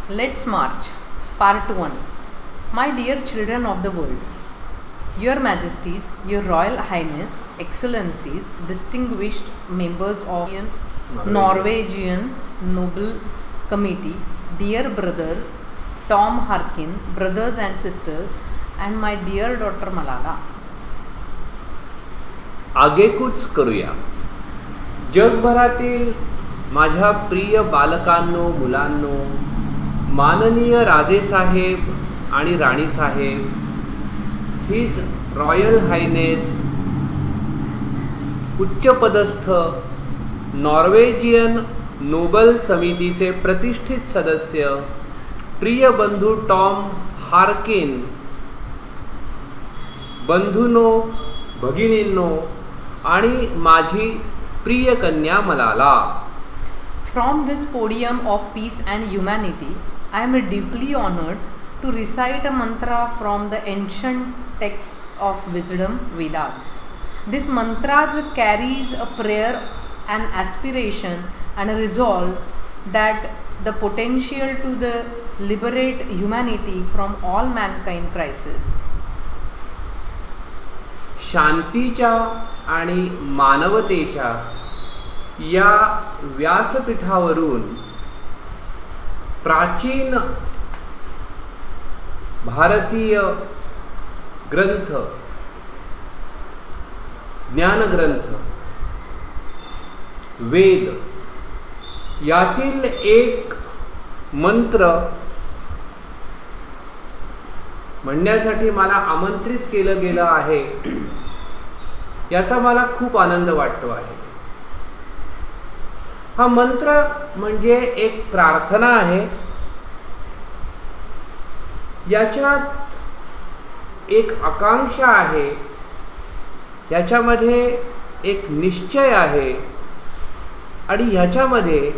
Let's march. Part 1. My dear children of the world, Your Majesties, Your Royal Highness, Excellencies, distinguished members of Norwegian Nobel Committee, dear brother Tom Harkin, brothers and sisters, and my dear daughter Malala. आगेकूच करूया. जगभरातील माझ्या प्रिय बालकांनो, मुलांनो, माननीय राजेसाहेब आणि राणीसाहेब, हीच royal Highness, उच्चपदस्थ नॉर्वेजियन नोबल समितीचे प्रतिष्ठित सदस्य प्रिय बंधू टॉम हार्किन, बंधूंनो, भगिनींनो आणि माझी प्रिय कन्या मलाला. From this podium of peace and humanity, I am deeply honored to recite a mantra from the ancient text of wisdom, Vedas. This mantra carries a prayer, an aspiration, and a resolve that the potential to liberate humanity from all mankind crisis. शांतीच्या आणि मानवतेच्या या व्यासपीठावरून प्राचीन भारतीय ग्रंथ, ज्ञानग्रंथ, वेद यातील एक मंत्र म्हणण्यासाठी मला आमंत्रित केलं गेलं आहे, याचा मला खूप आनंद वाटतो आहे. हा मंत्र म्हणजे एक प्रार्थना आहे. याच्यात एक आकांक्षा आहे, याच्यामध्ये एक निश्चय आहे आणि ह्याच्यामध्ये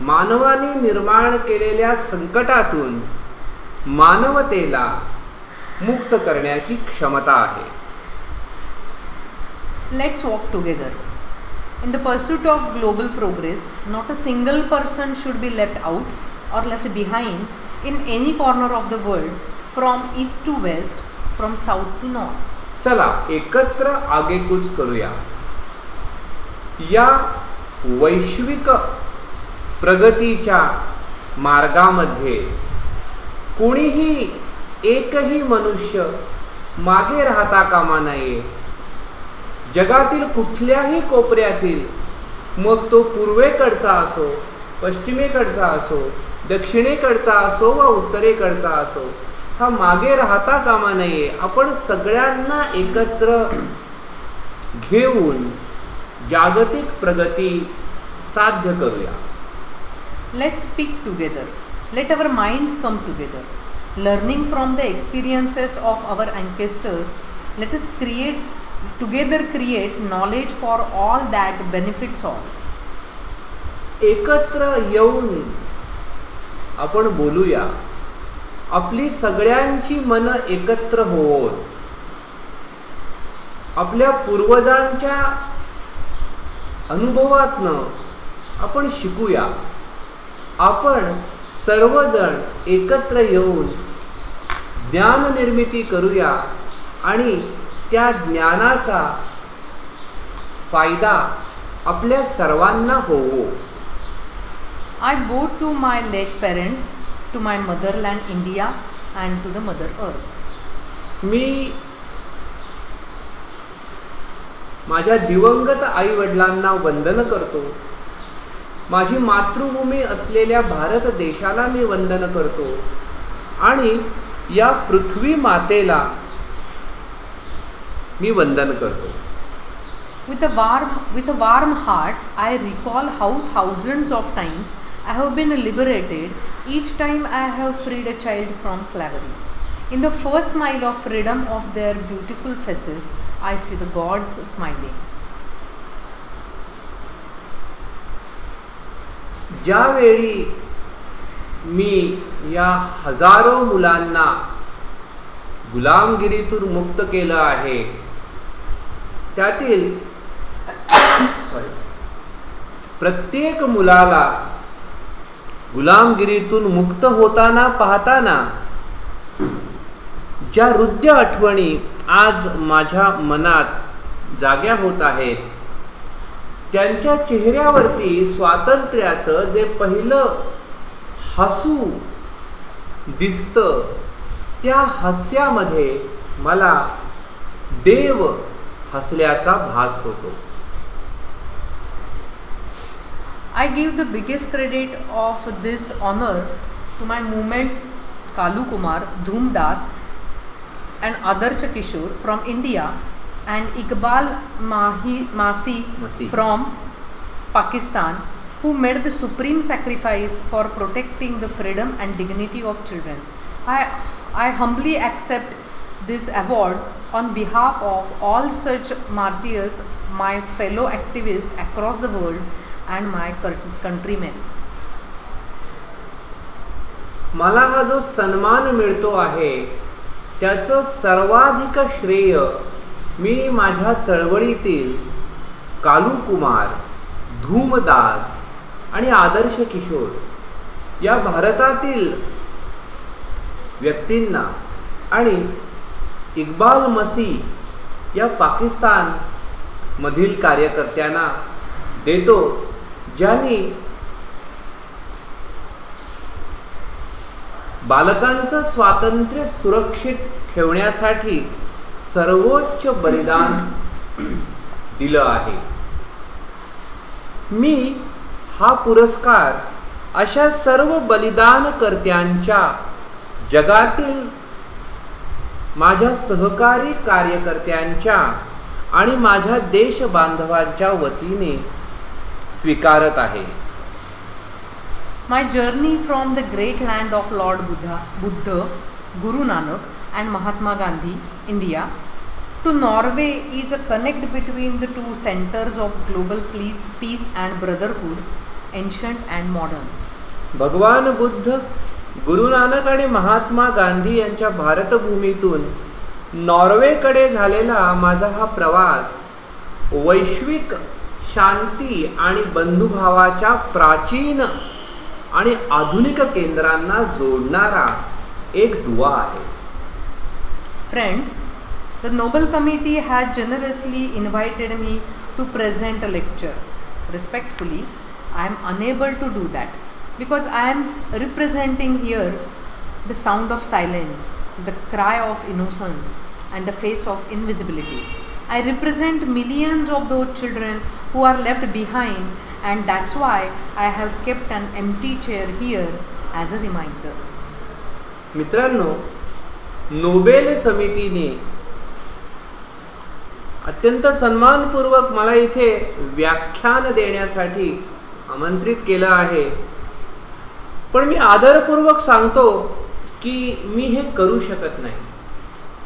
मानवाने निर्माण केलेल्या संकटातून मानवतेला मुक्त करण्याची क्षमता आहे. Let's walk together. In the pursuit of global progress, not a single person should be left out or left behind in any corner of the world, from east to west, from south to north. चला एकत्र आगेकूच करूया. या वैश्विक प्रगतीच्या मार्गामध्ये कोणीही एकही मनुष्य मागे राहता कामा नये. जगातील कुठल्याही कोपऱ्यातील, मग तो पूर्वेकडचा असो, पश्चिमेकडचा असो, दक्षिणेकडचा असो व उत्तरेकडचा असो, हा मागे राहता कामा नये. आपण सगळ्यांना एकत्र घेऊन जागतिक प्रगती साध्य करूया. Let's speak together. Let our minds come together. Learning from the experiences of our ancestors, let us create knowledge for all that benefits all. एकत्र येऊन आपण बोलूया. आपली सगळ्यांची मन एकत्र होऊन आपल्या पूर्वजांच्या अनुभवातनं आपण शिकूया. आपण सर्वजण एकत्र येऊन ज्ञान निर्मिती करूया आणि त्या ज्ञानाचा फायदा आपल्या सर्वांना होवो. I bow to my late parents, to my motherland India and to the mother earth. मी माझ्या दिवंगत आई वडिलांना वंदन करतो. माझी मातृभूमी असलेल्या भारत देशाला मी वंदन करतो आणि या पृथ्वी मातेला मी वंदन करतो. With a warm heart, I recall how thousands of times I have been liberated, each time I have freed a child from slavery. In the first smile of freedom of their beautiful faces, I see the gods smiling. ज्यावेळी मी या हजारो मुलांना गुलामगिरीतून मुक्त केलं आहे, त्यातील प्रत्येक मुलाला गुलामगिरीतून मुक्त होताना पाहताना ज्या हृदय आठवणी आज माझ्या मनात जाग्या होत आहेत, त्यांच्या चेहऱ्यावरती स्वातंत्र्याचं जे पहिलं हसू दिसतं, त्या हास्यामध्ये मला देव हसल्याचा भास होतो. I give the biggest credit of this honor to my movements Kalu Kumar, Dhrum Das and Adarsh Kishore from India and Iqbal Masi from Pakistan, who made the supreme sacrifice for protecting the freedom and dignity of children. I humbly accept this award on behalf of all such martyrs, my fellow activists across the world and my countrymen. मला हा जो सन्मान मिळतो आहे त्याचं सर्वाधिक श्रेय मी माझ्या चळवळीतील कालू कुमार, धूमदास आणि आदर्श किशोर या भारतातील व्यक्तींना आणि इक्बाल मसीह या पाकिस्तान मधील कार्यकर्त्यांना देतो, ज्यांनी बालकांचं स्वातंत्र्य सुरक्षित ठेवण्यासाठी सर्वोच्च बलिदान दिलं आहे. मी हा पुरस्कार अशा सर्व बलिदानकर्त्यांच्या, जगातील माझ्या सहकारी कार्यकर्त्यांच्या आणि माझ्या देश बांधवांच्या वतीने स्वीकारत आहे. My journey from the great land of Lord Buddha, Guru Nanak and Mahatma Gandhi, India, to Norway is a connect between the two centers of global peace and brotherhood, ancient and modern. भगवान बुद्ध, गुरु नानक आणि महात्मा गांधी यांच्या भारतभूमीतून नॉर्वेकडे झालेला माझा हा प्रवास वैश्विक शांती आणि बंधुभावाच्या प्राचीन आणि आधुनिक केंद्रांना जोडणारा एक दुवा आहे. Friends, the Nobel Committee has generously invited me to present a lecture. Respectfully, I am unable to do that because I am representing here the sound of silence, the cry of innocence and the face of invisibility. I represent millions of those children who are left behind, and that's why I have kept an empty chair here as a reminder. मित्रांनो, Nobel समितीने अत्यंत सन्मानपूर्वक मला इथे व्याख्यान देण्यासाठी आमंत्रित केलं आहे, पण मी आदरपूर्वक सांगतो की मी हे करू शकत नाही,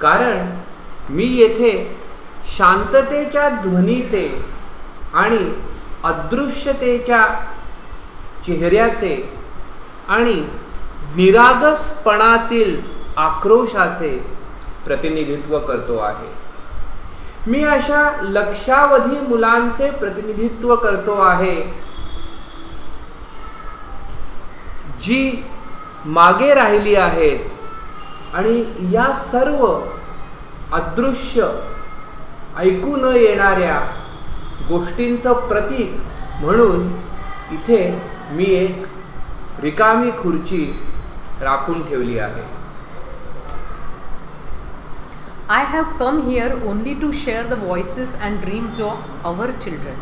कारण मी येथे शांततेच्या ध्वनीचे आणि अदृश्यतेच्या चेहऱ्याचे आणि निरागसपणातील आक्रोशाचे प्रतिनिधित्व करतो आहे. मी अशा लक्षावधी मुलांचे प्रतिनिधित्व करतो आहे जी मागे राहिली आहेत आणि या सर्व अदृश्य, ऐकू न येणाऱ्या गोष्टींचं प्रतीक म्हणून इथे मी एक रिकामी खुर्ची राखून ठेवली आहे. I have come here only to share the voices and dreams of our children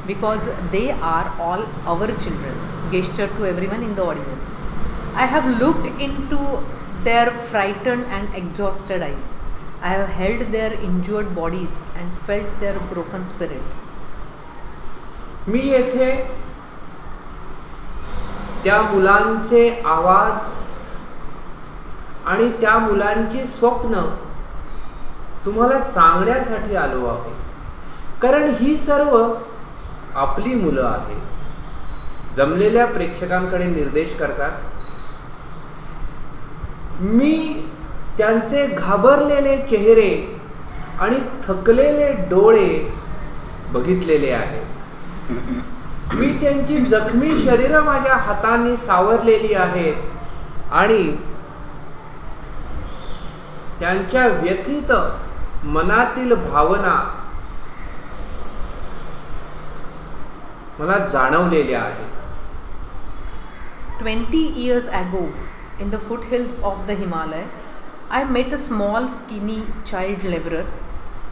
because they are all our children. Gesture to everyone in the audience. I have looked into their frightened and exhausted eyes. I have held their injured bodies and felt their broken spirits. मी येथे त्या मुलांचे आवाज आणि त्या मुलांची स्वप्न तुम्हाला सांगण्यासाठी आलो आहे, कारण ही सर्व आपली मुलं आहेत. जमलेल्या प्रेक्षकांकडे निर्देश करतात. मी त्यांचे घाबरलेले चेहरे आणि थकलेले डोळे बघितलेले आहेत. मी त्यांची जखमी शरीर माझ्या हातांनी सावरलेली आहेत आणि त्यांच्या व्यथित मनातील भावना मला जाणवलेल्या आहेत. 20 years ago, in the foothills of the Himalaya, I met a small, skinny child laborer.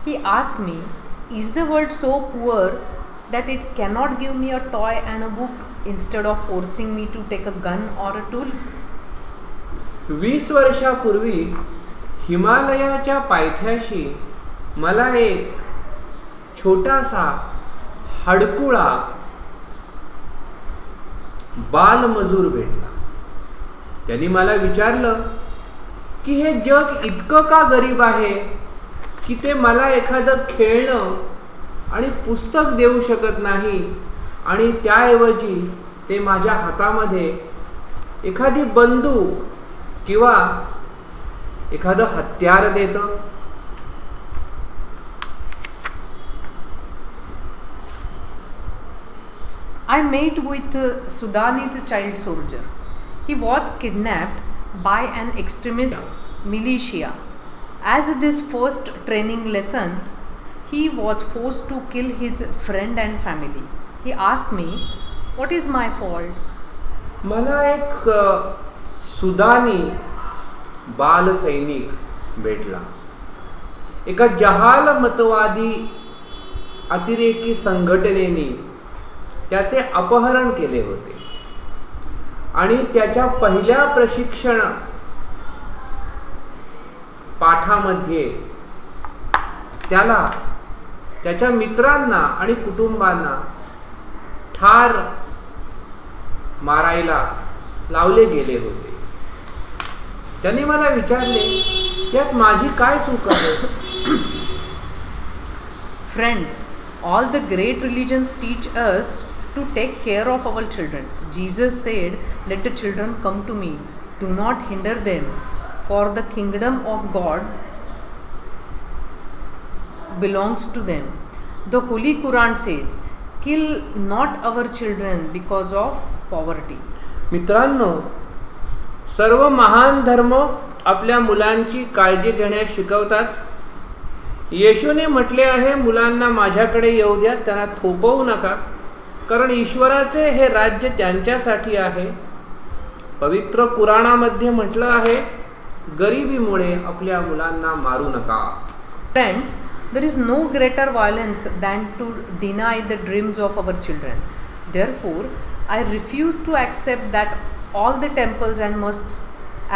He asked me, "Is the world so poor that it cannot give me a toy and a book instead of forcing me to take a gun or a tool?" 20 वर्षापूर्वी हिमालयाच्या पायथ्याशी मला एक छोटासा हडकुळा बालमजूर भेटला. त्यांनी मला विचारलं की हे जग इतकं का गरीब आहे की ते मला एखादं खेळणं आणि पुस्तक देऊ शकत नाही आणि त्याऐवजी ते माझ्या हातामध्ये एखादी बंदूक किंवा एखादं हत्यार देतं. I met with a Sudanese child soldier. He was kidnapped by an extremist militia. As this first training lesson, he was forced to kill his friend and family. He asked me, "What is my fault?" मला एक सुदानी बाल सैनिक भेटला. एका जहाल मतवादी अतिरेकी संघटनेने त्याचे अपहरण केले होते आणि त्याच्या पहिल्या प्रशिक्षण पाठामध्ये त्याला त्याच्या मित्रांना आणि कुटुंबांना ठार मारायला लावले गेले होते. त्यांनी मला विचारले, यात माझी काय चूक आहे? Friends, all the great religions teach us to take care of our children. Jesus said, "Let the children come to me. Do not hinder them, for the kingdom of God belongs to them." The Holy Quran says, "Kill not our children because of poverty." मित्रांनो, सर्व महान धर्म आपल्या मुलांची काळजी घेण्यास शिकवतात. येशूने म्हटले आहे, मुलांना माझ्याकडे येऊ द्या, त्यांना थोपवू नका, कारण ईश्वराचे हे राज्य त्यांच्यासाठी आहे. पवित्र कुराणामध्ये म्हटलं आहे, गरिबीमुळे आपल्या मुलांना मारू नका. Friends, there is no greater violence than to deny the dreams of our children. Therefore, I refuse to accept that all the temples and mosques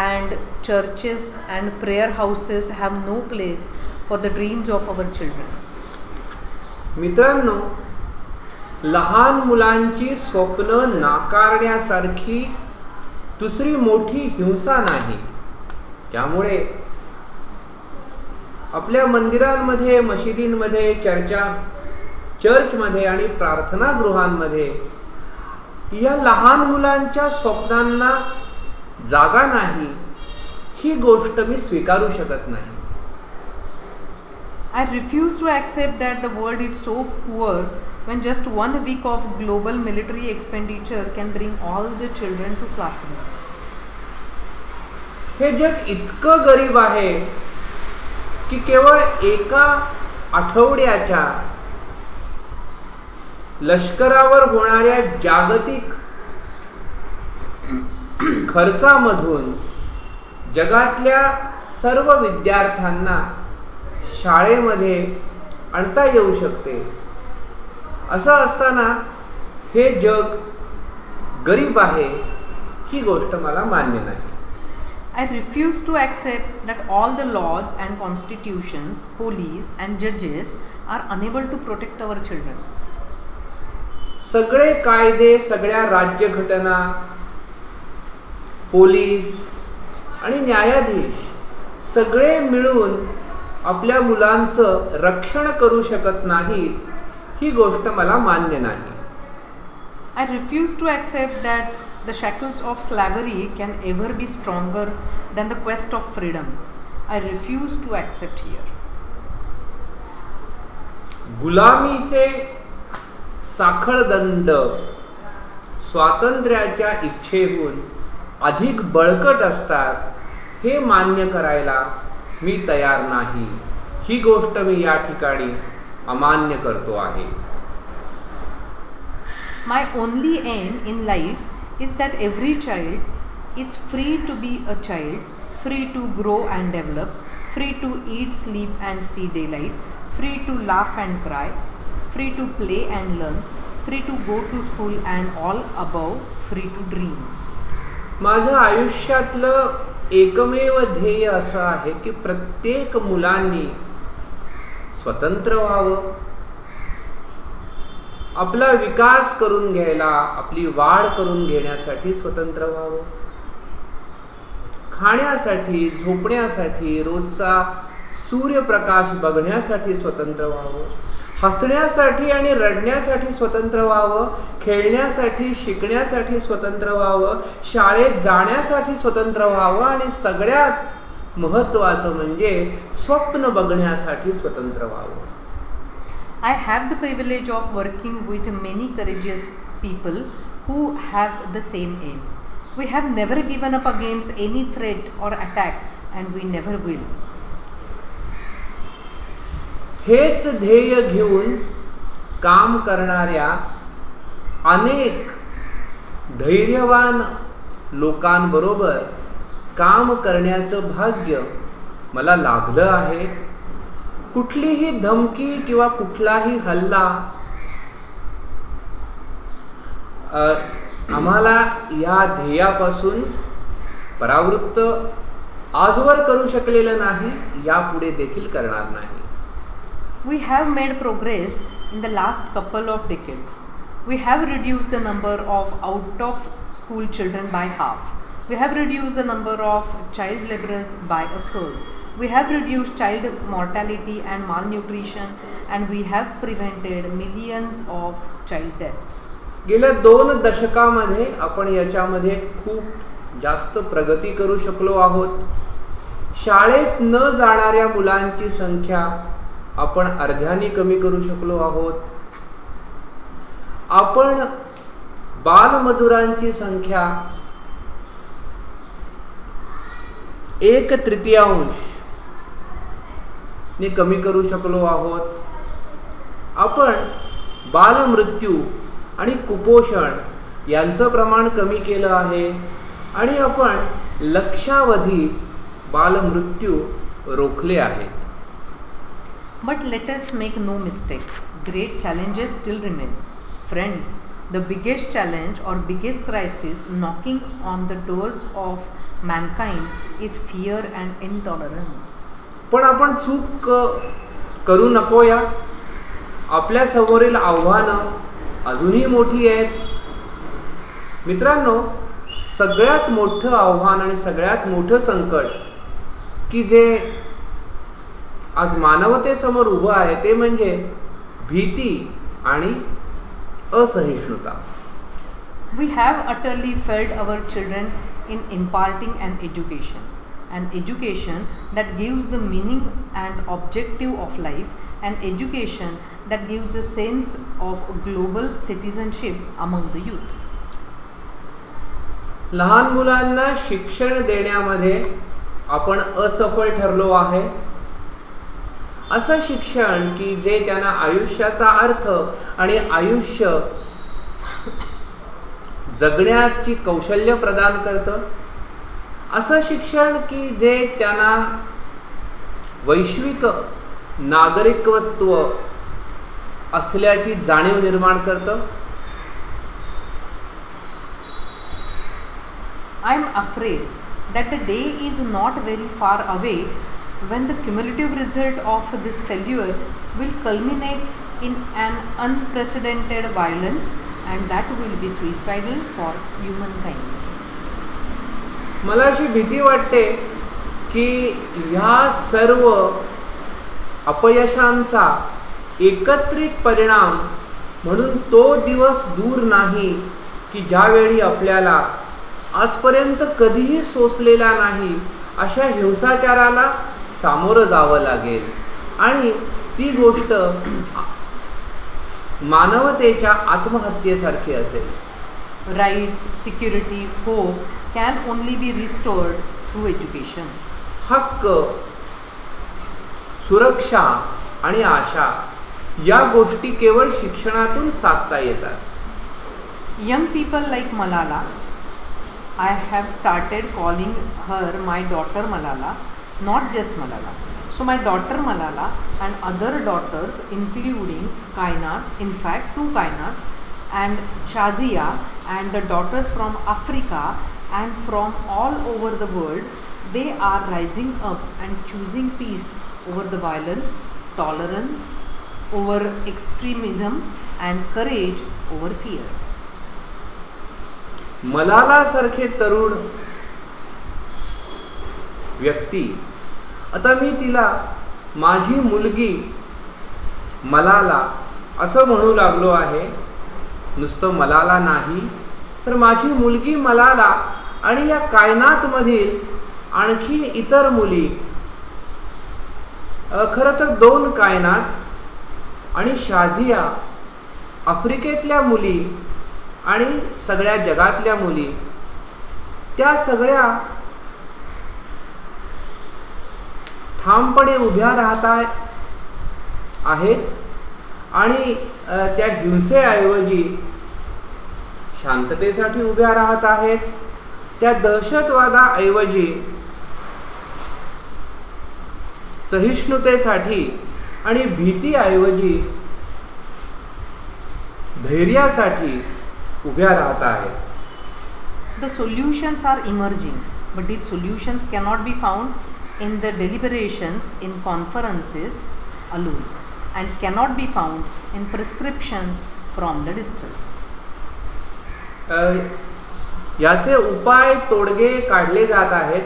and churches and prayer houses have no place for the dreams of our children. मित्रांनो, लहान मुलांची स्वप्न नाकारण्यासारखी दुसरी मोठी हिंसा नाही. त्यामुळे आपल्या मंदिरांमध्ये, मशिदींमध्ये, चर्चमध्ये आणि प्रार्थना गृहांमध्ये या लहान मुलांच्या स्वप्नांना जागा नाही, ही गोष्ट मी स्वीकारू शकत नाही. I refuse to accept that the world is so poor when just 1 week of global military expenditure can bring all the children to classrooms. हे जग इतकं गरीब आहे की केवळ एका आठवड्याच्या लष्करावर होणाऱ्या जागतिक खर्चामधून जगातल्या सर्व विद्यार्थ्यांना शाळेमध्ये आणता येऊ शकते. असं असताना हे जग गरीब आहे, ही गोष्ट मला मान्य नाही. I refuse to accept that all the laws and constitutions, police and judges are unable to protect our children. सगळे कायदे, सगळ्या राज्यघटना, पोलीस आणि न्यायाधीश सगळे मिळून आपल्या मुलांचं रक्षण करू शकत नाहीत, ही गोष्ट मला मान्य नाही. I refuse to accept that the shackles of slavery can ever be stronger than the quest of freedom. I refuse to accept here. गुलामीचे साखळदंड स्वातंत्र्याच्या इच्छेहून अधिक बळकट असतात हे मान्य करायला मी तयार नाही. ही गोष्ट मी या ठिकाणी अमान्य करतो आहे. My only aim in life is that every child is free to be a child, free to grow and develop, free to eat, sleep and see daylight, free to laugh and cry, free to play and learn, free to go to school and all above, free to dream. माझ्या आयुष्यातलं एकमेव ध्येय असं आहे की प्रत्येक मुलांनी स्वतंत्र व्हावं, आपला विकास करून घ्यायला, आपली वाढ करून घेण्यासाठी स्वतंत्र व्हावं, खाण्यासाठी, झोपण्यासाठी, रोजचा सूर्यप्रकाश बघण्यासाठी स्वतंत्र व्हावं, हसण्यासाठी आणि रडण्यासाठी स्वतंत्र व्हावं, खेळण्यासाठी, शिकण्यासाठी स्वतंत्र व्हावं, शाळेत जाण्यासाठी स्वतंत्र व्हावं आणि सगळ्यात महत्त्वाचं म्हणजे स्वप्न बघण्यासाठी स्वतंत्र व्हावं. I have the privilege of working with many courageous people who have the same aim. We have never given up against any threat or attack and we never will. हेच ध्येय घेऊन काम करणाऱ्या अनेक धैर्यवान लोकांबरोबर काम करण्याचं भाग्य मला लाभलं आहे. कुठलीही धमकी किंवा कुठलाही हल्ला आम्हाला या ध्येयापासून परावृत्त आजवर करू शकलेलं नाही, यापुढे देखील करणार नाही. We have made progress in the last couple of decades. We have reduced the number of out of school children by half. We have reduced the number of child laborers by a third. We have reduced child mortality and malnutrition and we have prevented millions of child deaths. गेल्या 2 दशकामध्ये आपण याच्यामध्ये खूप जास्त प्रगती करू शकलो आहोत. शाळेत न जाणाऱ्या मुलांची संख्या आपण अर्ध्याने कमी करू शकलो आहोत. आपण बालमजुरांची संख्या 1/3 ने कमी करू शकलो आहोत. आपण बालमृत्यू आणि कुपोषण यांचं प्रमाण कमी केलं आहे आणि आपण लक्षावधी बालमृत्यू रोखले आहेत. But let us make no mistake, great challenges still remain. Friends, the biggest challenge or biggest crisis knocking on the doors of mankind is fear and intolerance. पण आपण चूक करू नकोया. आपल्या समोरील आव्हानं अजूनही मोठी आहेत. मित्रांनो, सगळ्यात मोठं आव्हान आणि सगळ्यात मोठं संकट की जे आज मानवतेसमोर उभं आहे ते म्हणजे भीती आणि असहिष्णुता. We have utterly failed our children in imparting an education that gives the meaning and objective of life, an education that gives a sense of global citizenship among the youth. लहान मुलांना शिक्षण देण्यामध्ये आपण असफल ठरलो आहे. असं शिक्षण की जे त्यांना आयुष्याचा अर्थ आणि आयुष्य जगण्याची कौशल्य प्रदान करतं. असं शिक्षण की जे त्यांना वैश्विक नागरिकत्व असल्याची जाणीव निर्माण करतं. I am afraid that the day is not very far away when the cumulative result of this failure will culminate in an unprecedented violence and that will be suicidal for humankind. मला अशी भीती वाटते की ह्या सर्व अपयशांचा एकत्रित परिणाम म्हणून तो दिवस दूर नाही की ज्यावेळी आपल्याला आजपर्यंत कधीही सोसलेला नाही अशा हिंसाचाराला सामोरं जावं लागेल आणि ती गोष्ट मानवतेच्या आत्महत्येसारखी असेल. rights, security, hope can only be restored through education. हक्क, सुरक्षा आणि आशा या गोष्टी केवळ शिक्षणातून साधता येतात. Young people like Malala, I have started calling her my daughter Malala, not just Malala. So my daughter Malala and other daughters including Kainat, in fact 2 Kainats, and Shazia, and the daughters from Africa and from all over the world, they are rising up and choosing peace over the violence, tolerance over extremism, and courage over fear. मलाला सारखे तरुण व्यक्ती, आता मी तिला माझी मुलगी मलाला असं म्हणू लागलो आहे. नुसतं मलाला नाही तर माझी मुलगी मलाला आणि या कायनात मधील आणखी इतर मुली, खरं तर 2 कायनात आणि शाझिया, आफ्रिकेतल्या मुली आणि सगळ्या जगातल्या मुली, त्या सगळ्या ठामपणे उभ्या राहत आहेत आणि त्या हिंसेऐवजी शांततेसाठी उभ्या राहत आहेत. त्या दहशतवादाऐवजी सहिष्णुतेसाठी आणि भीतीऐवजी धैर्यासाठी उभ्या राहत आहेत. The solutions are emerging, but these solutions cannot be found in the deliberations in conferences alone and cannot be found in prescriptions from the distance. याचे उपाय तोडगे काढले जात आहेत,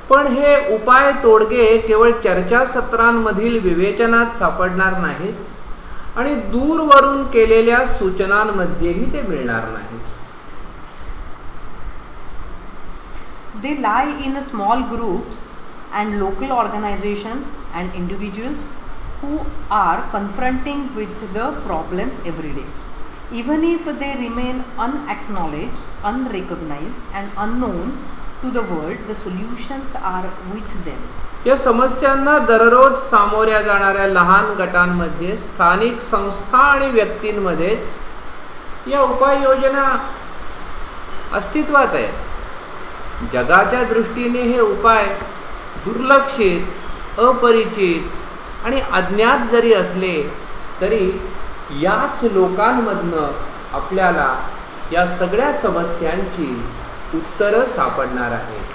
पण हे उपाय तोडगे केवळ चर्चासत्रांमधील विवेचनात सापडणार नाहीत आणि दूरवरून केलेल्या सूचनांमध्येही ते मिळणार नाहीत. They lie in small groups and local organizations and individuals who are confronting with the problems every day. Even if they remain unacknowledged, unrecognized and unknown to the world, the solutions are with them. या समस्यांना दररोज सामोऱ्या जाणाऱ्या लहान गटांमध्ये, स्थानिक संस्था आणि व्यक्तींमध्येच या उपाययोजना अस्तित्वात आहेत. जगाच्या दृष्टीने हे उपाय दुर्लक्षित, अपरिचित आणि अज्ञात जरी असले तरी याच लोकांमधनं आपल्याला या सगळ्या समस्यांची उत्तरं सापडणार आहेत.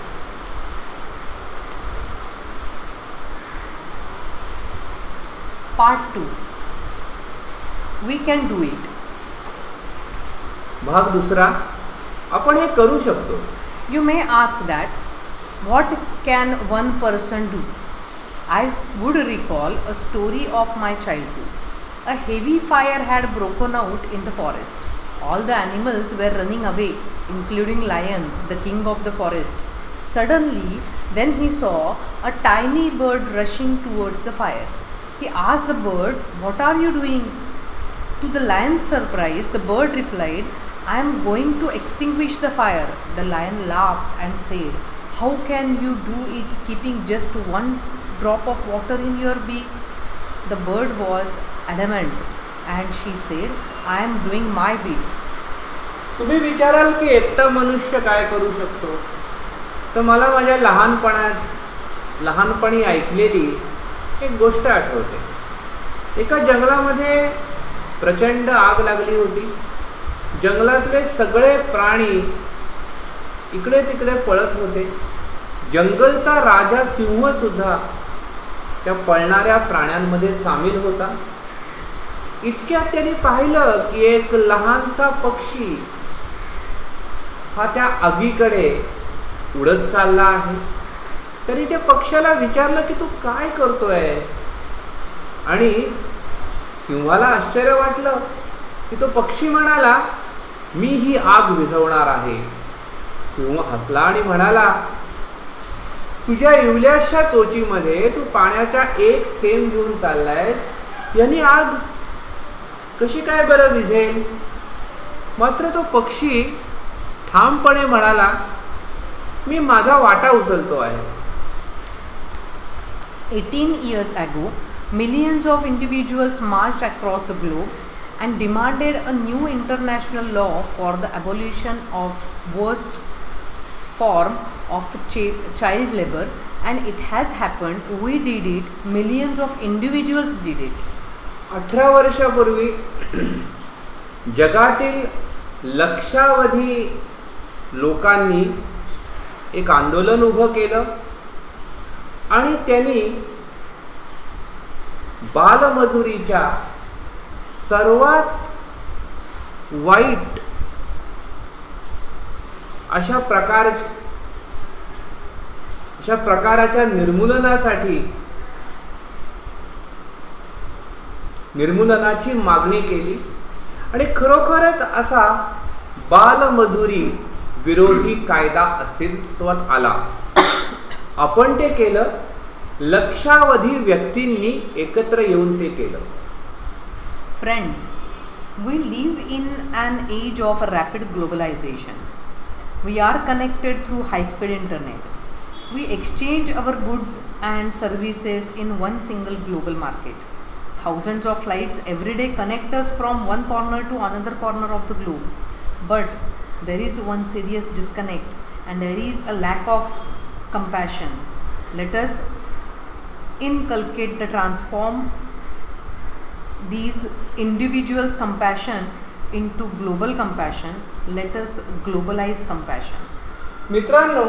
Part 2. We can do it. भाग 2. आपण हे करू शकतो. You may ask that, what can one person do? I would recall a story of my childhood. A heavy fire had broken out in the forest. All the animals were running away, including lion, the king of the forest. Suddenly, then he saw a tiny bird rushing towards the fire. He asked the bird, "What are you doing?" To the lion's surprise, the bird replied, "I am going to extinguish the fire." The lion laughed and said, "How can you do it keeping just 1 drop of water in your beak?" The bird was adamant and she said, "I am doing my bit." तुम्ही विचाराल की एकटा मनुष्य काय करू शकतो? तर मला माझ्या लहानपणी ऐकलेली एक गोष्ट आठवते. एका जंगलामध्ये प्रचंड आग लागली होती. जंगलातले सगळे प्राणी इकडे तिकडे पळत होते. जंगलचा राजा सिंह सुद्धा त्या पळणाऱ्या प्राण्यांमध्ये सामील होता. इतक्यात त्यांनी पाहिलं की एक लहानसा पक्षी हा त्या आगीकडे उडत चालला आहे. तरी त्या पक्ष्याला विचारलं की तू काय करतोयस? आणि सिंहाला आश्चर्य वाटलं की तो पक्षी म्हणाला, मी ही आग विझवणार आहे. सिंह हसला आणि म्हणाला, तुझ्या इवल्याशा चोचीमध्ये तू पाण्याचा एक थेंब घेऊन चाललायस, यांनी आग कशी काय बरं विझेल? मात्र तो पक्षी ठामपणे म्हणाला, मी माझा वाटा उचलतो आहे. 18 years ago, millions of individuals marched across the globe and demanded a new international law for the abolition of worst form of child labor, and it has happened. We did it. Millions of individuals did it. 18 वर्षापूर्वी जगातील लक्षावधी लोकांनी एक आंदोलन उभं केलं आणि त्यांनी बालमजुरीच्या सर्वात वाईट अशा प्रकाराच्या निर्मूलनाची मागणी केली आणि खरोखरच असा बालमजुरी विरोधी कायदा अस्तित्वात आला. आपण ते केलं. लक्षावधी व्यक्तींनी एकत्र येऊन ते केलं. Friends, we live in an age of rapid globalization. We are connected through high-speed internet. We exchange our goods and services in one single global market. Thousands of flights every day connect us from one corner to another corner of the globe. But there is one serious disconnect, and there is a lack of compassion. Let us inculcate the transform these individuals' compassion into global compassion. Let us globalize compassion. मित्रांनो,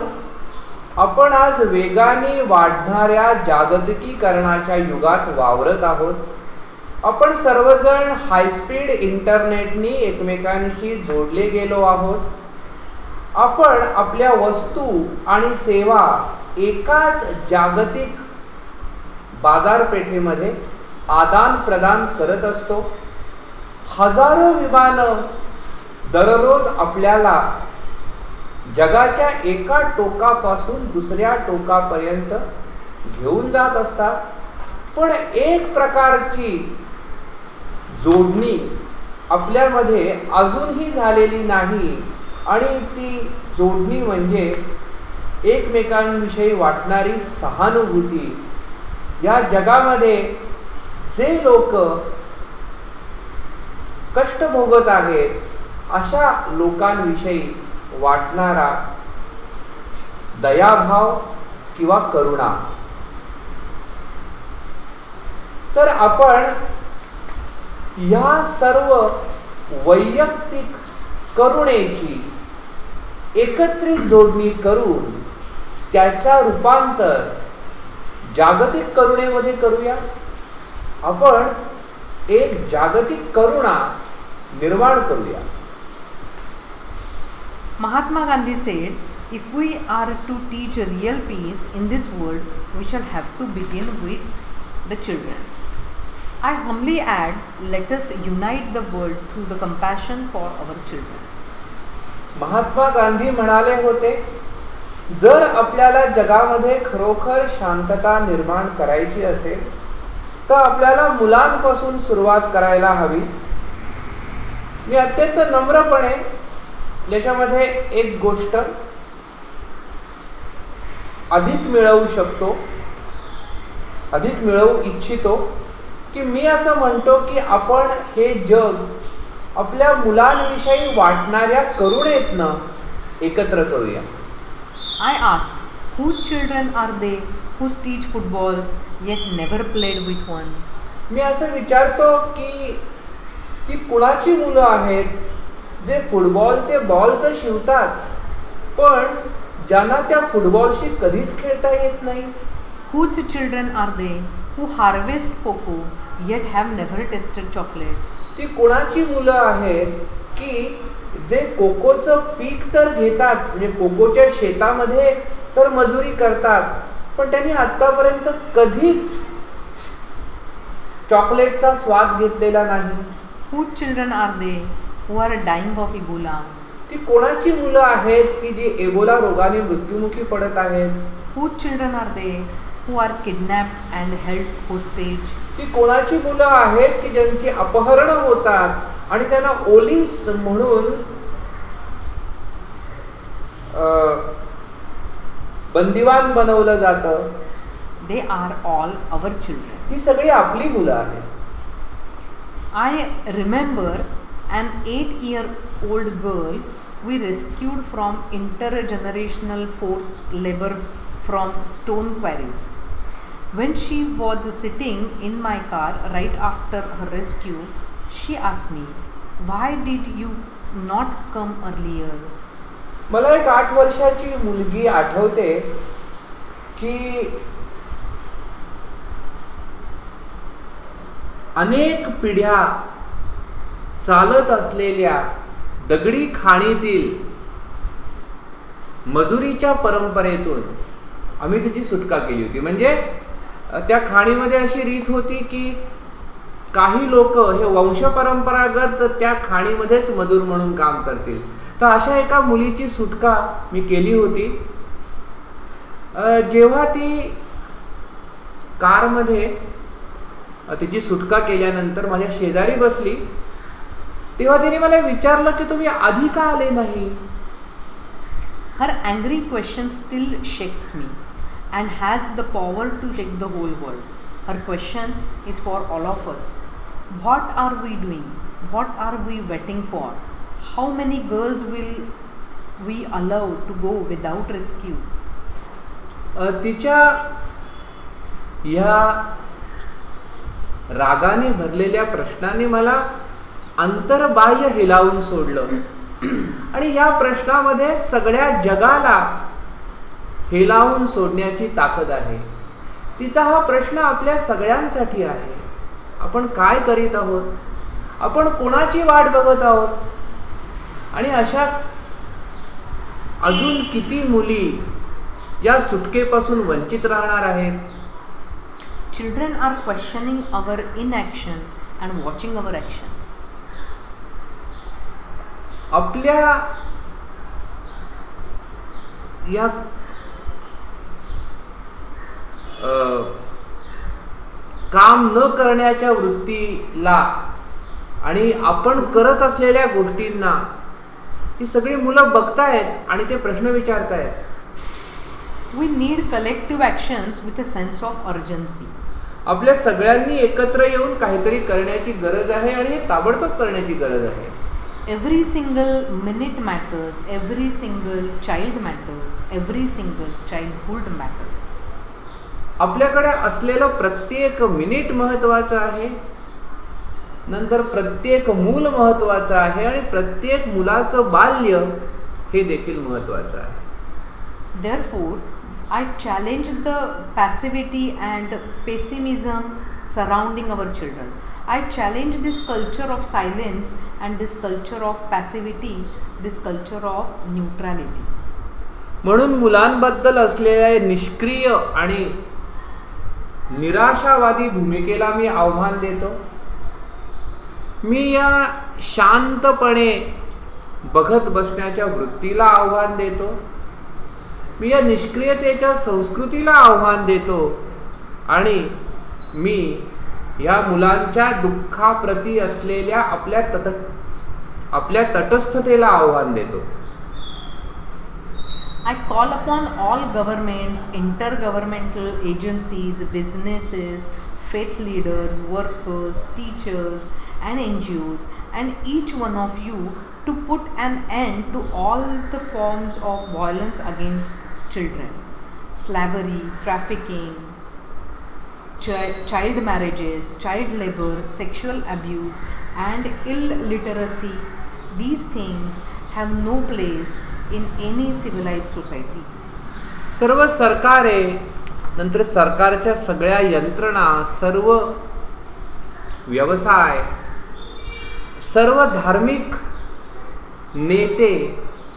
आपण आज वेगाने वाढणाऱ्या जागतिकीकरणाच्या युगात वावरत आहोत. आपण सर्वजण हायस्पीड इंटरनेटनी एकमेकांशी जोडले गेलो आहोत. आपण आपल्या वस्तू आणि सेवा एकाच जागतिक बाजारपेठेमध्ये आदान प्रदान करत असतो. हजारो विमानं दररोज आपल्याला जगाच्या एका टोकापासून दुसऱ्या टोकापर्यंत घेऊन जात असतात. पण एक प्रकारची जोडणी आपल्यामध्ये अजूनही झालेली नाही, आणि ती जोडणी म्हणजे एकमेकांविषयी वाटणारी सहानुभूती. या जगामध्ये जे लोक कष्ट भोगत आहेत अशा लोकांविषयी वाटणारा दयाभाव किंवा करुणा. तर आपण या सर्व वैयक्तिक करुणेची एकत्रित जोडणी करून त्याचा रूपांतर जागतिक करुणेमध्ये करूया. आपण एक जागतिक करुणा निर्माण करूया. Mahatma Gandhi said, if we are to teach real peace in this world, we shall have to begin with the children. I humbly add, let us unite the world through the compassion for our children. Mahatma Gandhi म्हणाले होते, जर आपल्याला जगामध्ये खरोखर शांतता निर्माण करायची असेल तर आपल्याला मुलांपासून सुरुवात करायला हवी. मी अत्यंत नम्रपणे याच्यामध्ये एक गोष्ट अधिक मिळवू इच्छितो की मी असं म्हणतो की आपण हे जग आपल्या मुलांविषयी वाटणाऱ्या करुणेतनं एकत्र करूया. I ask, whose children are they who teach footballs yet never played with one? मी असं विचारतो की ती कुणाची मुलं आहेत जे फुटबॉलचे बॉल तर शिवतात पण ज्यांना त्या फुटबॉलशी कधीच खेळता येत नाही. Whose children are they who harvest cocoa yet have never tasted chocolate? ती कुणाची मुलं आहेत की जे कोकोचं पीक तर घेतात, म्हणजे कोकोच्या शेतामध्ये तर मजुरी करतात पण त्यांनी आतापर्यंत कधीच चॉकलेटचा स्वाद घेतलेला नाही. Whose children are they who are dying of Ebola? ती कोणाची मुलं आहेत की जी एबोला रोगाने मृत्युमुखी पडत आहेत. Whose children are they who are kidnapped and held hostage? ती कोणाची मुलं आहेत की ज्यांची अपहरण होतात आणि त्यांना ओलीस म्हणून बंदिवान बनवलं जातं. They are all our children. ही सगळी आपली मुलं आहेत. I remember an 8-year-old girl we rescued from intergenerational forced labor from stone quarries. When she was sitting in my car right after her rescue, she asked me, "Why did you not come earlier?" मला एक 8 वर्षाची मुलगी आठवते की अनेक पिढ्या चालत असलेल्या दगडी खाणीतील मजुरीच्या परंपरेतून आम्ही तिची सुटका केली होती. म्हणजे त्या खाणीमध्ये अशी रीत होती की काही लोक हे वंशपरंपरागत त्या खाणीमध्येच मजूर म्हणून काम करतील. तर अशा एका मुलीची सुटका मी केली होती. जेव्हा ती कारमध्ये तिची सुटका केल्यानंतर माझ्या शेजारी बसली तेव्हा तिने मला विचारलं की तुम्ही आधी का आले नाही. Her angry question still shakes me and has the power to shake the whole world. Her question is for all of us. What are we doing? What are we waiting for? How many girls will we allow to go without rescue? तिच्या या रागाने भरलेल्या प्रश्नाने मला अंतर्बाह्य हेलावून सोडलं आणि या प्रश्नामध्ये सगळ्या जगाला हेलावून सोडण्याची ताकद आहे. तिचा हा प्रश्न आपल्या सगळ्यांसाठी आहे. आपण काय करीत आहोत, आपण कोणाची वाट बघत आहोत आणि अशा अजून किती मुली या सुटकेपासून वंचित राहणार आहेत. Children are questioning our inaction and watching our actions. आपल्या या काम न करण्याच्या वृत्तीला आणि आपण करत असलेल्या गोष्टींना ही सगळी मुलं बघतायत आणि ते प्रश्न विचारतायत. We need collective actions with a sense of urgency. आपल्या सगळ्यांनी एकत्र येऊन काहीतरी करण्याची गरज आहे आणि हे ताबडतोब करण्याची गरज आहे. Every single minute matters, every single child matters, every single childhood matters. आपल्याकडे असलेलं प्रत्येक मिनिट महत्त्वाचं आहे, नंतर प्रत्येक मूल महत्त्वाचं आहे आणि प्रत्येक मुलाचं बाल्य हे देखील महत्त्वाचं आहे. Therefore, I challenge the passivity and pessimism surrounding our children. I challenge this culture of silence and this culture of passivity, this culture of neutrality. म्हणून मुलांबद्दल असलेल्या निष्क्रिय आणि निराशावादी भूमिकेला मी आव्हान देतो. मी या शांतपणे बघत बसण्याच्या वृत्तीला आव्हान देतो. मी या निष्क्रियतेच्या संस्कृतीला आव्हान देतो आणि मी या मुलांच्या दुःखाप्रती असलेल्या आपल्या तटस्थतेला आव्हान देतो. I call upon all governments, intergovernmental agencies, businesses, faith leaders, workers, teachers and NGOs and each one of you to put an end to all the forms of violence against children. Slavery, trafficking, child marriages, child labor, sexual abuse and illiteracy. These things have no place in any civilized society. सर्व सरकारे, नंतर सरकारच्या सगळ्या यंत्रणा, सर्व व्यवसाय, सर्व धार्मिक नेते,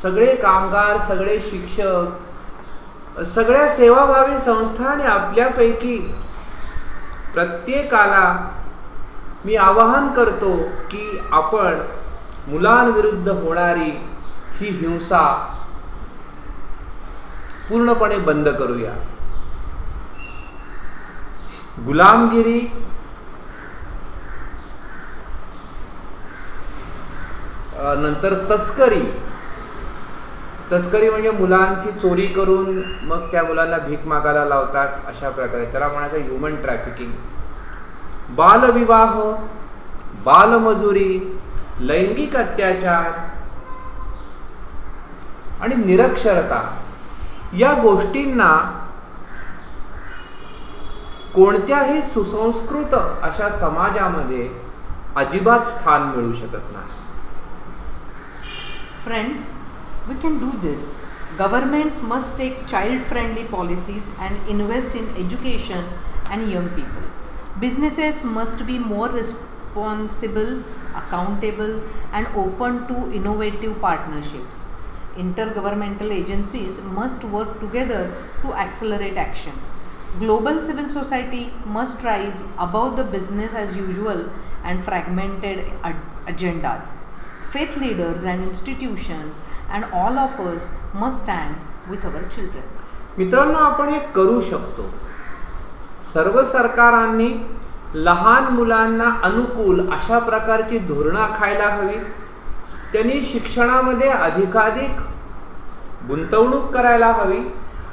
सगळे कामगार, सगळे शिक्षक, सगळ्या सेवाभावी संस्था आणि आपल्यापैकी प्रत्येकाला मी आवाहन करतो की आपण मुलांविरुद्ध होणारी ही हिंसा पूर्णपणे बंद करूया. गुलामगिरी, नंतर तस्करी म्हणजे मुलांची चोरी करून मग त्या मुलांना भीक मागायला लावतात, अशा प्रकारे त्याला म्हणायचं ह्युमन ट्रॅफिकिंग. बालविवाह, बालमजुरी, लैंगिक अत्याचार आणि निरक्षरता या गोष्टींना कोणत्याही सुसंस्कृत अशा समाजामध्ये अजिबात स्थान मिळू शकत नाही. Friends, we can do this. Governments must take child-friendly policies and invest in education and young people. Businesses must be more responsible, accountable, and open to innovative partnerships. Intergovernmental agencies must work together to accelerate action. Global civil society must rise above the business as usual and fragmented agendas. Faith leaders and institutions and all of us must stand with our children. मित्रांनो, आपण हे करू शकतो. सर्व सरकारांनी लहान मुलांना अनुकूल अशा प्रकारची धोरणं आखायला हवी. त्यांनी शिक्षणामध्ये अधिकाधिक गुंतवणूक करायला हवी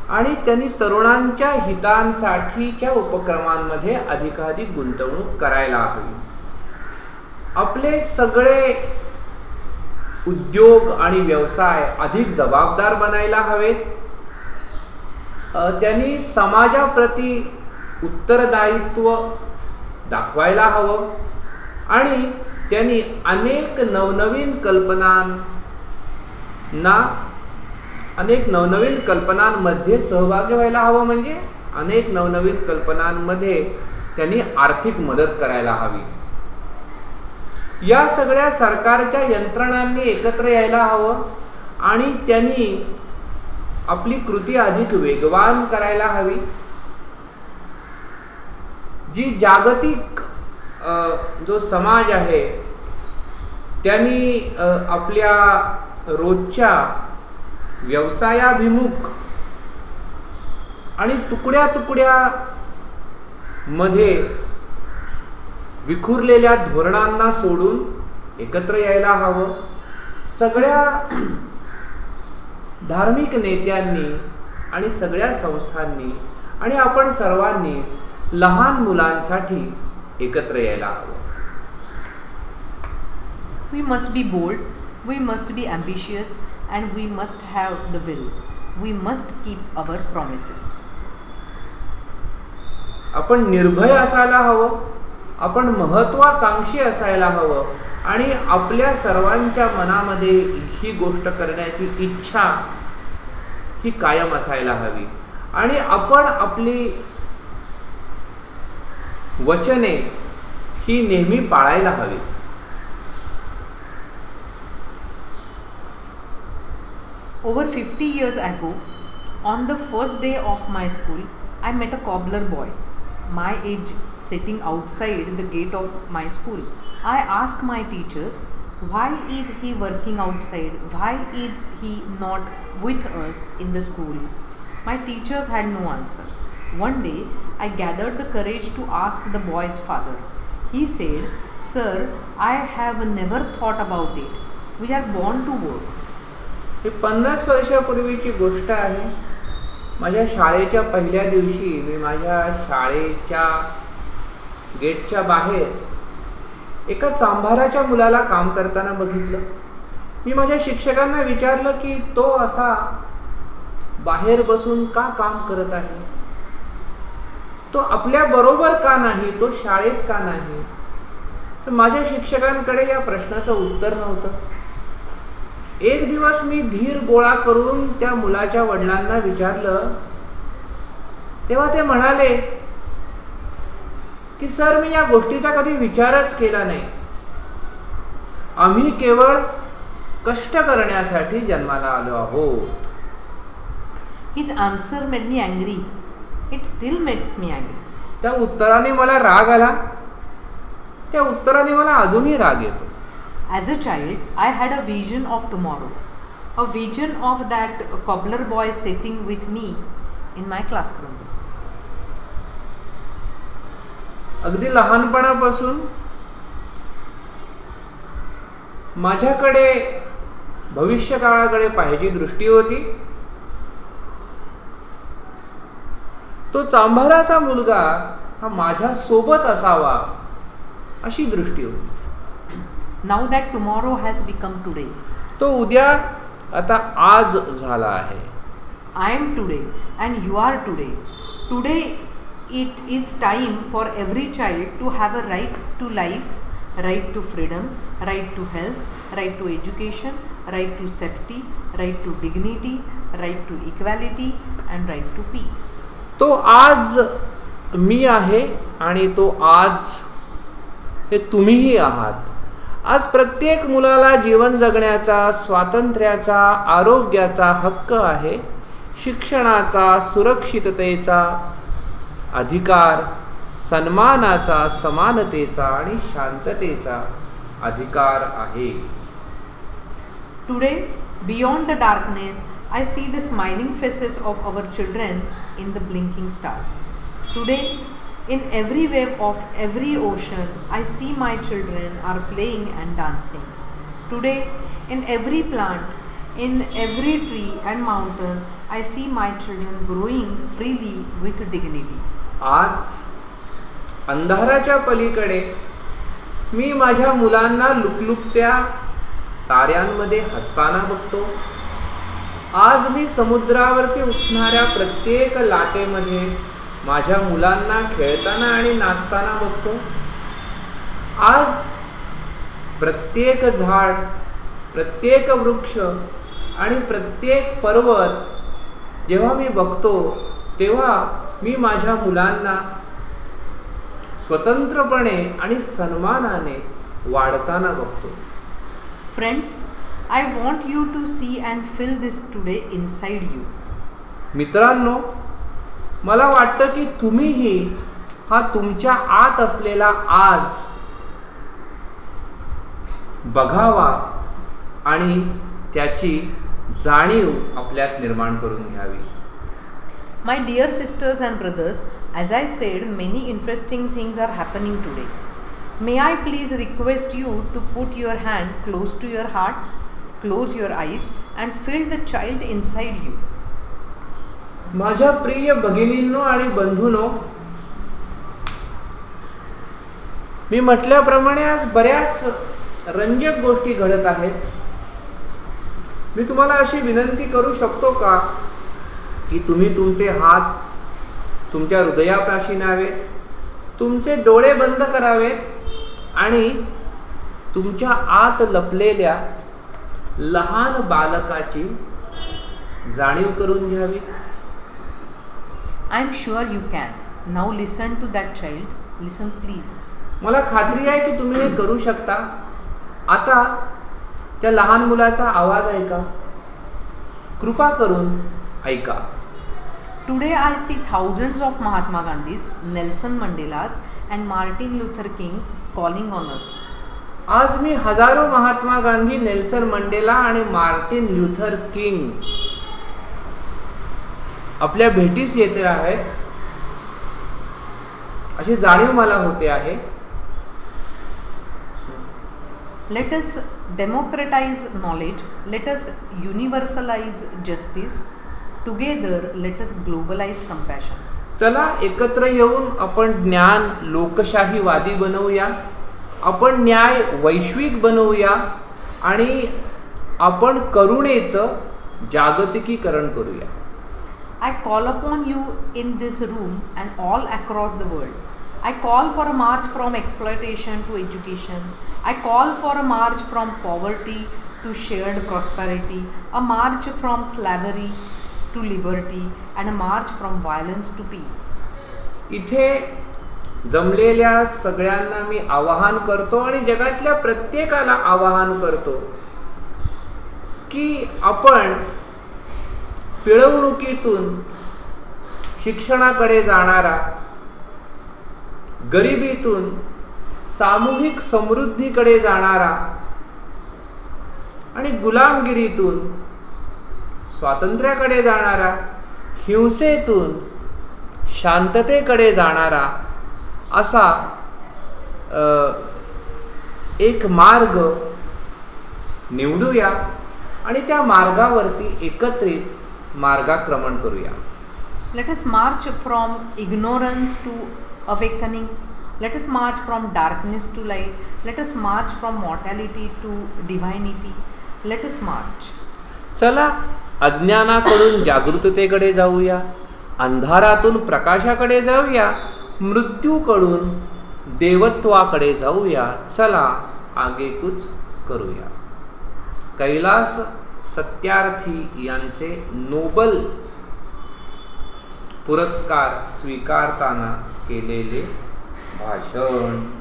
आणि त्यांनी तरुणांच्या हितांसाठीच्या उपक्रमांमध्ये अधिकाधिक गुंतवणूक करायला हवी. आपले सगळे उद्योग आणि व्यवसाय अधिक जबाबदार बनायला हवेत. त्यांनी समाजाप्रती उत्तरदायित्व दाखवायला हवं आणि त्यांनी अनेक नवनवीन कल्पनांमध्ये सहभागी व्हायला हवं. म्हणजे अनेक नवनवीन कल्पनांमध्ये त्यांनी आर्थिक मदत करायला हवी. या सगळ्या सरकारच्या यंत्रणांनी एकत्र यायला हवं आणि त्यांनी आपली कृती अधिक वेगवान करायला हवी. जी जागतिक जो समाज आहे त्यांनी आपल्या रोजच्या व्यवसायाभिमुख आणि तुकड्या मध्ये विखुरलेल्या धोरणांना सोडून एकत्र यायला हवं. सगळ्या धार्मिक नेत्यांनी आणि सगळ्या संस्थांनी आणि आपण सर्वांनीच लहान मुलांसाठी एकत्र यायला हवं. We must be bold, we must be ambitious, and we must have the will. We must keep our promises. आपण निर्भय असायला हवं, आपण महत्वाकांक्षी असायला हवं आणि आपल्या सर्वांच्या मनामध्ये ही गोष्ट करण्याची इच्छा ही कायम असायला हवी आणि आपण आपली वचने ही नेहमी पाळायला हवी. Over 50 years ago, on the first day of my school, I met a cobbler boy, my age, sitting outside the gate of my school. I asked my teachers, why is he working outside? Why is he not with us in the school? My teachers had no answer. One day, I gathered the courage to ask the boy's father. He said, "Sir, I have never thought about it. We are born to work." ही 50 वर्षापूर्वीची गोष्ट आहे. माझ्या शाळेच्या पहिल्या दिवशी मी माझ्या शाळेच्या गेटच्या बाहेर एका चांभाराच्या मुलाला काम करताना बघितलं. मी माझ्या शिक्षकांना विचारलं की तो असा बाहेर बसून का काम करत आहे, तो आपल्या बरोबर का नाही, तो शाळेत का नाही. तर माझ्या शिक्षकांकडे या प्रश्नाचं उत्तर नव्हतं. एक दिवस मी धीर गोळा करून त्या मुलाच्या वडिलांना विचारलं. तेव्हा ते म्हणाले की सर, मी या गोष्टीचा कधी विचारच केला नाही. आम्ही केवळ कष्ट करण्यासाठी जन्माला आलो आहोत. His answer made me angry. It still makes me angry. त्या उत्तराने मला राग आला. त्या उत्तराने मला अजूनही राग येतो. As a child, I had a vision of tomorrow, a vision of that cobbler boy sitting with me in my classroom. अगदी लहानपणापासून माझ्याकडे भविष्यकाळाकडे पाहायची दृष्टी होती. तो चांभाराचा मुलगा हा माझ्या सोबत असावा अशी दृष्टी होती. Now that tomorrow has become today. तो उद्या आता आज झाला आहे. I am today and you are today. Today it is time for every child to have a right to life, right to freedom, right to health, right to education, right to safety, right to dignity, right to equality and right to peace. तो आज मी आहे आणि तो आज हे तुम्हीही आहात. आज प्रत्येक मुलाला जीवन जगण्याचा, स्वातंत्र्याचा, आरोग्याचा हक्क आहे. शिक्षणाचा, सुरक्षिततेचा अधिकार, सन्मानाचा, समानतेचा आणि शांततेचा अधिकार आहे. Today, beyond the darkness, I see the smiling faces of our children in the blinking stars. Today, in every wave of every ocean, I see my children are playing and dancing. Today, in every plant, in every tree and mountain, I see my children growing freely with dignity. आज अंधाराच्या पलीकडे मी माझ्या मुलांना लुकलुकत्या ताऱ्यांमध्ये हसताना बघतो. आज मी समुद्रावरती उठणाऱ्या प्रत्येक लाटेमध्ये माझ्या मुलांना खेळताना आणि नाचताना बघतो. आज प्रत्येक झाड, प्रत्येक वृक्ष आणि प्रत्येक पर्वत जेव्हा मी बघतो तेव्हा मी माझ्या मुलांना स्वतंत्रपणे आणि सन्मानाने वाढताना बघतो. Friends, I want you to see and feel this today inside you. मित्रांनो, मला वाटतं की तुम्हीही हा तुमच्या आत असलेला आज बघावा आणि त्याची जाणीव आपल्यात निर्माण करून घ्यावी. My dear sisters and brothers, as I said, many interesting things are happening today. May I please request you to put your hand close to your heart, close your eyes and feel the child inside you. माझ्या प्रिय भगिनींनो आणि बंधूंनो, मी म्हटल्याप्रमाणे आज बऱ्याच रंजक गोष्टी घडत आहेत. मी तुम्हाला अशी विनंती करू शकतो का की तुम्ही तुमचे हात तुमच्या हृदयापाशी न्यावेत, तुमचे डोळे बंद करावेत आणि तुमच्या आत लपलेल्या लहान बालकाची जाणीव करून घ्यावी. I am sure you can. Now listen to that child. Listen please. मला खात्री आहे की तुम्ही हे करू शकता. आता त्या लहान मुलाचा आवाज ऐका. कृपा करून ऐका. Today I see thousands of Mahatma Gandhis, Nelson Mandelas and Martin Luther Kings calling on us. आज मी हजारो महात्मा गांधी, नेल्सन मंडेला आणि मार्टिन ल्युथर किंग आपल्या भेटीस येते आहेत अशी जाणीव मला होते आहे. Let us democratize knowledge. Let us universalize justice. Together, let us globalize compassion. चला एकत्र येऊन आपण ज्ञान लोकशाहीवादी बनवूया, आपण न्याय वैश्विक बनवूया आणि आपण करुणेचं जागतिकीकरण करूया. I call upon you in this room and all across the world. I call for a march from exploitation to education. I call for a march from poverty to shared prosperity, a march from slavery to liberty and a march from violence to peace. इथे जमलेल्या सगळ्यांना मी आवाहन करतो आणि जगातल्या प्रत्येकाला आवाहन करतो की आपण पिळवणुकीतून शिक्षणाकडे जाणारा, गरिबीतून सामूहिक समृद्धीकडे जाणारा आणि गुलामगिरीतून स्वातंत्र्याकडे जाणारा, हिंसेतून शांततेकडे जाणारा असा एक मार्ग निवडूया आणि त्या मार्गावरती एकत्रित मार्गाक्रमण करूया. Let us march from ignorance to awakening. Let us march from darkness to light. Let us march from mortality to divinity. Let us march. चला अज्ञानाकडून जागृततेकडे जाऊया, अंधारातून प्रकाशाकडे जाऊया, मृत्यूकडून देवत्वाकडे जाऊया. चला आगेकूच करूया. कैलास सत्यार्थी यांचे नोबल पुरस्कार स्वीकारताना केलेले भाषण.